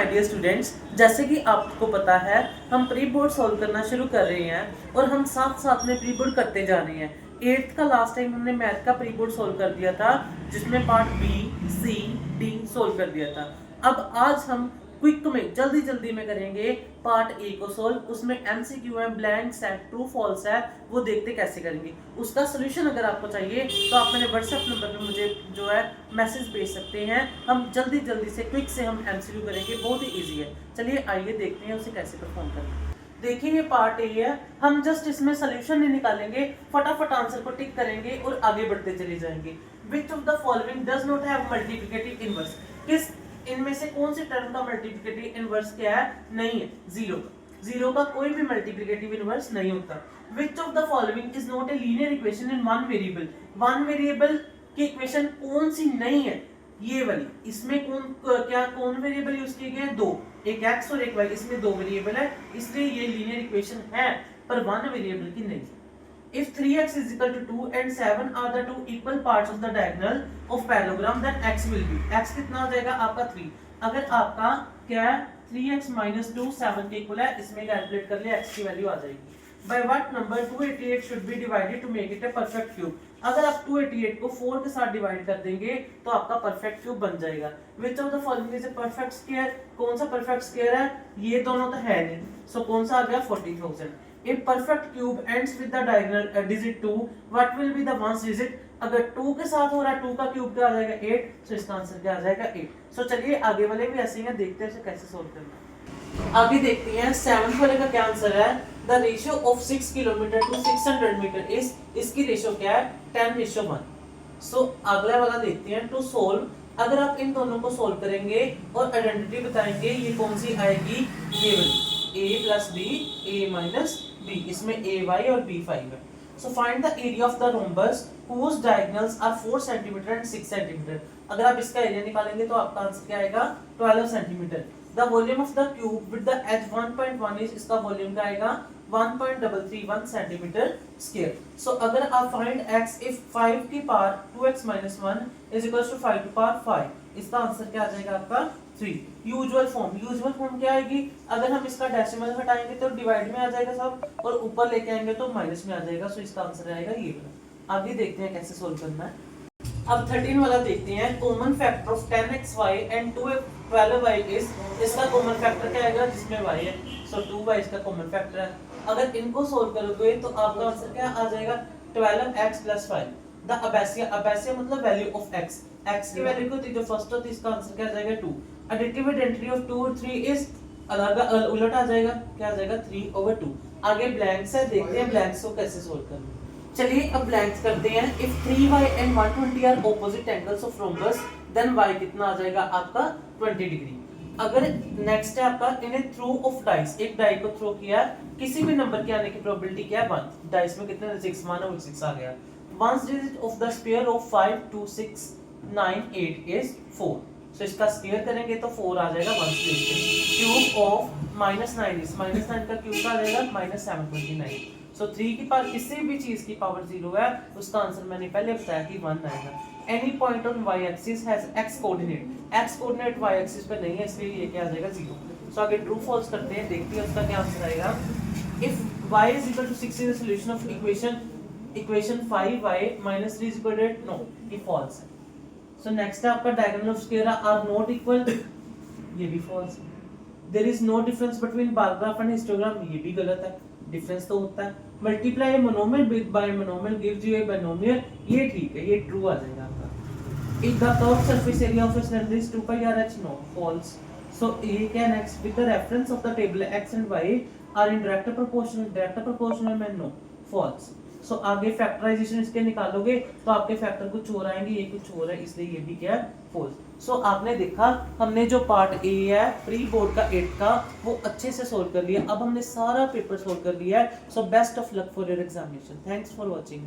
Dear students, जैसे कि आपको पता है हम प्री बोर्ड सॉल्व करना शुरू कर रहे हैं और हम साथ साथ में प्री बोर्ड करते जा रहे हैं। एट्थ का लास्ट टाइम हमने मैथ का प्री बोर्ड सॉल्व कर दिया था, जिसमें part B C D solve कर दिया था। अब आज हम क्विक में जल्दी जल्दी में करेंगे पार्ट ए को सॉल्व। उसमें एमसीक्यू है, ब्लैंक है, ट्रू फॉल्स है, वो देखते कैसे करेंगे। उसका सोल्यूशन अगर आपको चाहिए तो आप मेरे व्हाट्सएप नंबर पे मुझे जो है मैसेज भेज सकते हैं। हम जल्दी जल्दी से क्विक से हम एमसीक्यू करेंगे, बहुत ही ईजी है। चलिए आइए देखते हैं उसे कैसे परफॉर्म करना। देखिए ये पार्ट ए है, हम जस्ट इसमें सोल्यूशन नहीं निकालेंगे, फटाफट आंसर को टिक करेंगे और आगे बढ़ते चले जाएंगे। Which of the following does not have multiplicative inverse? किस इनमें से कौन से टर्म का मल्टीप्लिकेटिव इनवर्स क्या है? नहीं है, जीरो। जीरो का कोई भी मल्टीप्लिकेटिव इनवर्स नहीं होता। Which of the following is not a linear equation in one variable? One variable की इक्वेशन कौन सी नहीं है? ये वाली। इसमें कौन वेरिएबल यूज किए गए? दो, एक x और एक y। इसमें दो वेरिएबल है, इसलिए ये लीनियर इक्वेशन है, पर वन वेरिएबल की नहीं। If 3x is equal to 2 and 7 are the two equal parts of the diagonal of parallelogram, then x will be, x कितना हो जाएगा आपका 3। अगर आपका क्या है 3x minus 2 7 के इक्वल है, इसमें कैलकुलेट कर लिया, x की वैल्यू आ जाएगी। By what number 288 should be divided to make it a perfect cube? अगर आप 288 को 4 के साथ डिवाइड कर देंगे तो आपका परफेक्ट क्यूब बन जाएगा। Which of the following is a perfect square? कौन सा परफेक्ट स्क्वायर है? ये दोनों तो है नहीं, सो कौन सा आ गया 40,000। If perfect cube ends with the diagonal digit 2, what will be the ones digit? अगर 2 के साथ हो रहा है, 2 का क्यूब क्या आ जाएगा 8, सो इसका आंसर क्या आ जाएगा 8। सो चलिए आगे वाले भी ऐसे ही हैं, देखते हैं इसे कैसे सोल्व करना है। आगे देखते हैं 7 वाले का क्या आंसर है। The ratio of 6 kilometre to 600 metre is, इसकी रेशियो क्या है 10:1। सो अगला वाला देखते हैं टू सोल्व। अगर आप इन दोनों को सोल्व करेंगे और आइडेंटिटी बताएंगे, ये कौन सी आएगी, ये वाली a plus B a minus B. इसमें a y और b 5 है। So find the area of the rhombus whose diagonals are 4 centimetre and 6 centimetre. अगर आप इसका एरिया निकालेंगे तो आपका आंसर क्या आएगा 12 centimetre. The volume of the cube with the edge 1.1 is, इसका वॉल्यूम क्या आएगा 1.331 सेंटीमीटर स्क्वायर। सो अगर आप फाइंड x इफ 5 की power 2x minus 1 is equals to 5 to power 5, इसका आंसर क्या आ जाएगा आपका 3। यूजुअल फॉर्म क्या आएगी? अगर हम इसका डेसिमल हटाएंगे तो डिवाइड में आ जाएगा सब, और ऊपर लेके आएंगे तो माइनस में आ जाएगा। सो इसका आंसर आएगा ये वाला। आगे देखते हैं कैसे सोल्व करना है। अब 13 वाला देखते हैं। Common factor of 10xy and 12y is, इसका कॉमन फैक्टर क्या आएगा जिसमें y है, सो 2y इसका कॉमन फैक्टर है। अगर इनको सोल्व करोगे तो आपका आंसर क्या आ जाएगा 12x plus 5। द अबैसिया मतलब वैल्यू ऑफ x की वैल्यू को जो फर्स्ट होती है, इसका आंसर क्या आ जाएगा 2। एडिटिव आइडेंटिटी ऑफ 2 और 3 इज, अलग उलट आ जाएगा, क्या आ जाएगा 3/2। आगे ब्लैंक्स है, देखते हैं ब्लैंक्स को कैसे सोल्व करना है। चलिए अब ब्लैंक्स करते हैं। If 3y and 120 are opposite angles of rhombus, then y कितना आ जाएगा आपका 20 डिग्री। अगर नेक्स्ट है आपका इन्हें थ्रो ऑफ डाइस, एक डाई को थ्रो किया, किसी भी नंबर के आने की प्रोबेबिलिटी क्या है 1। डाइस में कितने 6 माना, 6 आ गया। Ones digit of the square of 5 2 6 9 8 is 4। सो इसका स्क्वायर करेंगे तो 4 आ जाएगा ones digit. Cube of -9 is, -9 का क्यूब का आ जाएगा -729। सो 3 की पावर किसी भी चीज की पावर 0 है, उसका आंसर मैंने पहले बताया कि 1 आएगा। Any point on y axis has x coordinate y axis पे नहीं है, इसलिए ये क्या आ जाएगा 0। सो आगे ट्रू फॉल्स करते हैं, देखते हैं उसका क्या आंसर आएगा। If y is equal to 6 is the solution of equation 5y minus 3 is equal to 8, no, ये फॉल्स है। सो नेक्स्ट है आपका diagonal of square are not equal, ये भी फॉल्स है। There is no difference between bar graph and histogram, ये भी गलत है, डिफरेंस तो होता है। Multiply monomial by monomial gives you a binomial, ये ठीक है, ये ट्रू आ जाएगा आपका। If the curve surface area of a cylinder is 2 pi r h, no, false. सो ये क्या next, with the reference of the table x and y are in direct proportional में, नो, फॉल्स। सो आगे factorisation इसके निकालोगे तो आपके factor कुछ और आएंगे, ये कुछ और है, इसलिए ये भी क्या है फॉल्स। सो आपने देखा हमने जो पार्ट ए है प्री बोर्ड का 8 का, वो अच्छे से सोल्व कर लिया। अब हमने सारा पेपर सोल्व कर लिया है। So best of luck for your examination. Thanks for watching.